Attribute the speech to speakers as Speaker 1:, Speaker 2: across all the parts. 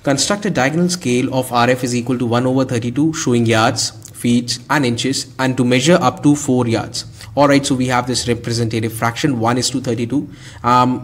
Speaker 1: Construct a diagonal scale of RF is equal to 1 over 32 showing yards, feet and inches, and to measure up to 4 yards. Alright, so we have this representative fraction 1 is to 32.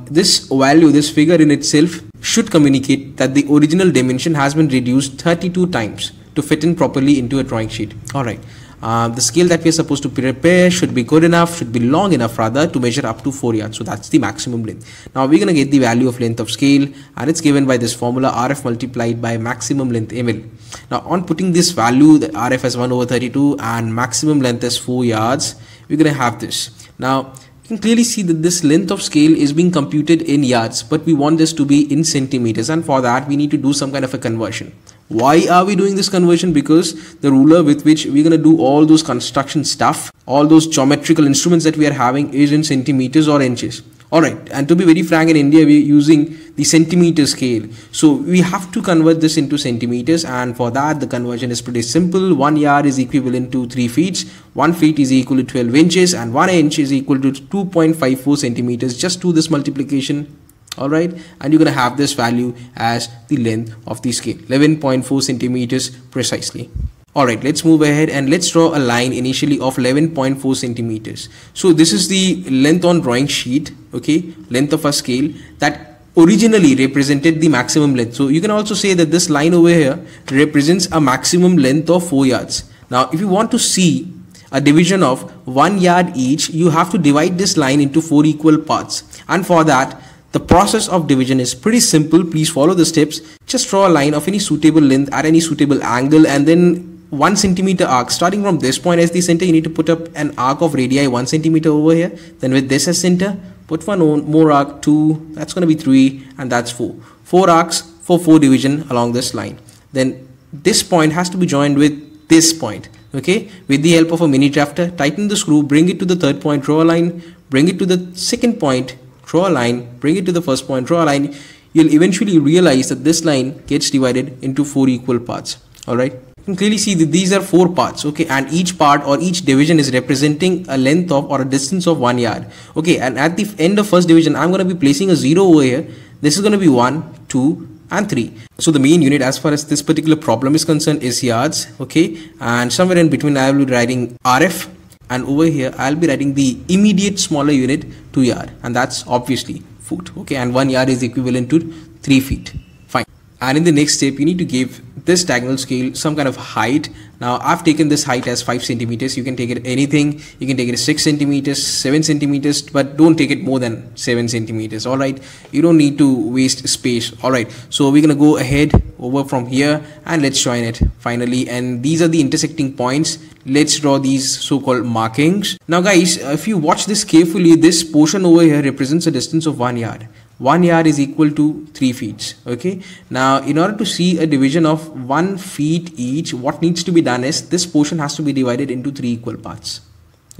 Speaker 1: This value, this figure in itself should communicate that the original dimension has been reduced 32 times to fit in properly into a drawing sheet. Alright. The scale that we are supposed to prepare should be good enough, should be long enough rather, to measure up to 4 yards. So that's the maximum length. Now we're going to get the value of length of scale, and it's given by this formula RF multiplied by maximum length ml. Now on putting this value, the RF as 1 over 32 and maximum length as 4 yards, we're going to have this. Now you can clearly see that this length of scale is being computed in yards, but we want this to be in centimeters, and for that we need to do some kind of a conversion. Why are we doing this conversion? Because the ruler with which we're going to do all those construction stuff, all those geometrical instruments that we are having, is in centimeters or inches. Alright, and to be very frank, in India we are using the centimeter scale, so we have to convert this into centimeters, and for that the conversion is pretty simple. 1 yard is equivalent to 3 feet, 1 feet is equal to 12 inches, and 1 inch is equal to 2.54 centimeters. Just do this multiplication. Alright, and you're going to have this value as the length of the scale, 11.4 centimeters precisely. Alright, let's move ahead and let's draw a line initially of 11.4 centimeters. So this is the length on drawing sheet, okay, length of a scale that originally represented the maximum length. So you can also say that this line over here represents a maximum length of 4 yards. Now if you want to see a division of 1 yard each, you have to divide this line into 4 equal parts, and for that the process of division is pretty simple. Please follow the steps. Just draw a line of any suitable length at any suitable angle, and then 1 centimeter arc. Starting from this point as the center, you need to put up an arc of radii 1 centimeter over here. Then with this as center, put one more arc, 2, that's going to be 3, and that's 4. 4 arcs for 4 division along this line. Then this point has to be joined with this point. Okay, with the help of a mini drafter, tighten the screw, bring it to the third point, draw a line, bring it to the second point, draw a line, bring it to the first point, draw a line. You'll eventually realize that this line gets divided into 4 equal parts. Alright, you can clearly see that these are 4 parts, okay, and each part or each division is representing a length of or a distance of 1 yard. Okay, and at the end of first division, I'm going to be placing a 0 over here. This is going to be 1, 2 and 3. So the main unit as far as this particular problem is concerned is yards, okay, and somewhere in between I will be writing RF, and over here I'll be writing the immediate smaller unit 2 yard, and that's obviously foot, okay, and 1 yard is equivalent to 3 feet. Fine. And in the next step, you need to give this diagonal scale some kind of height. Now I've taken this height as 5 centimeters. You can take it anything. You can take it 6 centimeters, 7 centimeters, but don't take it more than 7 centimeters. All right, you don't need to waste space. All right, so we're gonna go ahead over from here and let's join it finally, and these are the intersecting points. Let's draw these so-called markings. Now guys, if you watch this carefully, this portion over here represents a distance of 1 yard. 1 yard is equal to 3 feet. Okay, now in order to see a division of 1 feet each, what needs to be done is this portion has to be divided into 3 equal parts.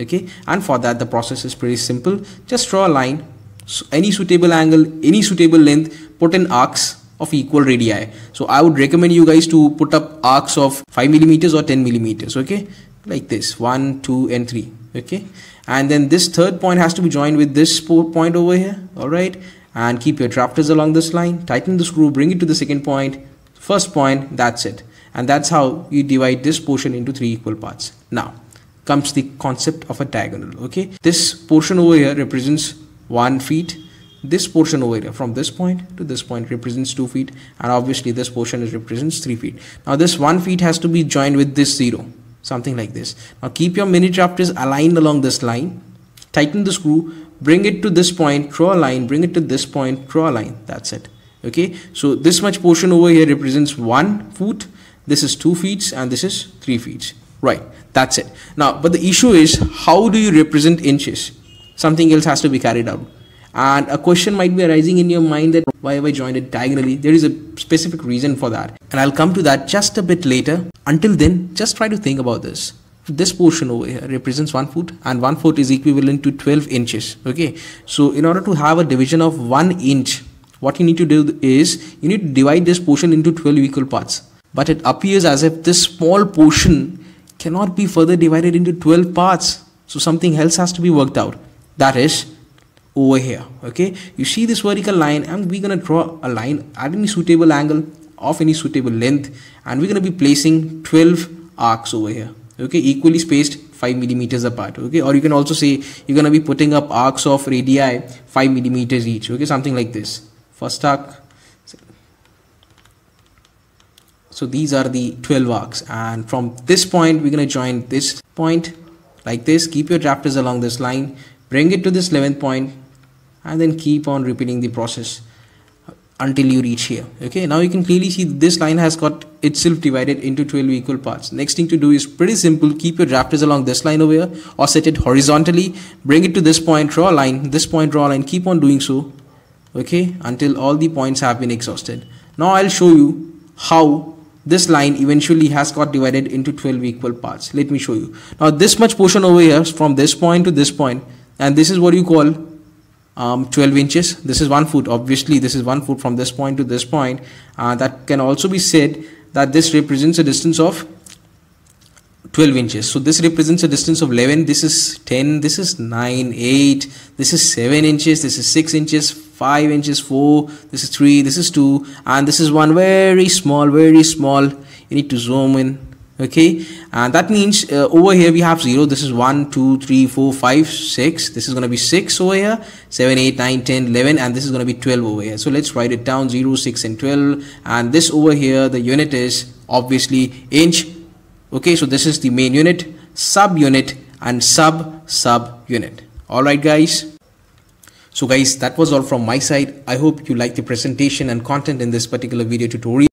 Speaker 1: Okay, and for that the process is pretty simple. Just draw a line, any suitable angle, any suitable length, put in arcs of equal radii. So I would recommend you guys to put up arcs of 5 millimeters or 10 millimeters. Okay, like this, 1, 2 and 3. Okay, and then this third point has to be joined with this point over here. All right, and keep your drafters along this line, tighten the screw, bring it to the second point, first point, that's it. And that's how you divide this portion into 3 equal parts. Now comes the concept of a diagonal. Okay, this portion over here represents 1 feet. This portion over here from this point to this point represents 2 feet, and obviously this portion represents 3 feet. Now this 1 feet has to be joined with this 0, something like this. Now keep your mini drafters aligned along this line, tighten the screw, bring it to this point, draw a line, bring it to this point, draw a line, that's it. Okay, so this much portion over here represents 1 foot, this is 2 feet, and this is 3 feet. Right, that's it. Now but the issue is, how do you represent inches? Something else has to be carried out, and a question might be arising in your mind that why have I joined it diagonally? There is a specific reason for that, and I'll come to that just a bit later. Until then, just try to think about this. This portion over here represents 1 foot, and 1 foot is equivalent to 12 inches. Okay, so in order to have a division of 1 inch, what you need to do is you need to divide this portion into 12 equal parts. But it appears as if this small portion cannot be further divided into 12 parts. So something else has to be worked out. That is over here. Okay, you see this vertical line, and we're gonna draw a line at any suitable angle of any suitable length, and we're going to be placing 12 arcs over here, okay, equally spaced 5 millimeters apart, okay, or you can also say you're going to be putting up arcs of radii 5 millimeters each, okay, something like this. First arc, so these are the 12 arcs, and from this point we're going to join this point like this. Keep your drafters along this line, bring it to this 11th point, and then keep on repeating the process until you reach here. Okay, now you can clearly see this line has got itself divided into 12 equal parts. Next thing to do is pretty simple. Keep your drafters along this line over here, or set it horizontally, bring it to this point, draw a line, this point, draw a line, keep on doing so, okay, until all the points have been exhausted. Now I'll show you how this line eventually has got divided into 12 equal parts. Let me show you. Now this much portion over here from this point to this point, and this is what you call 12 inches. This is 1 foot. Obviously this is 1 foot from this point to this point. That can also be said that this represents a distance of 12 inches. So this represents a distance of 11, this is 10, this is 9, 8, this is 7 inches, this is 6 inches, 5 inches, 4, this is 3, this is 2, and this is one very small, you need to zoom in, okay, and that means over here we have 0, this is 1, 2, 3, 4, 5, 6, this is going to be 6 over here, 7, 8, 9, 10, 11, and this is going to be 12 over here. So let's write it down, 0, 6 and 12, and this over here, the unit is obviously inch. Okay, so this is the main unit, sub-unit, and sub-unit. Alright guys. So guys, that was all from my side. I hope you liked the presentation and content in this particular video tutorial.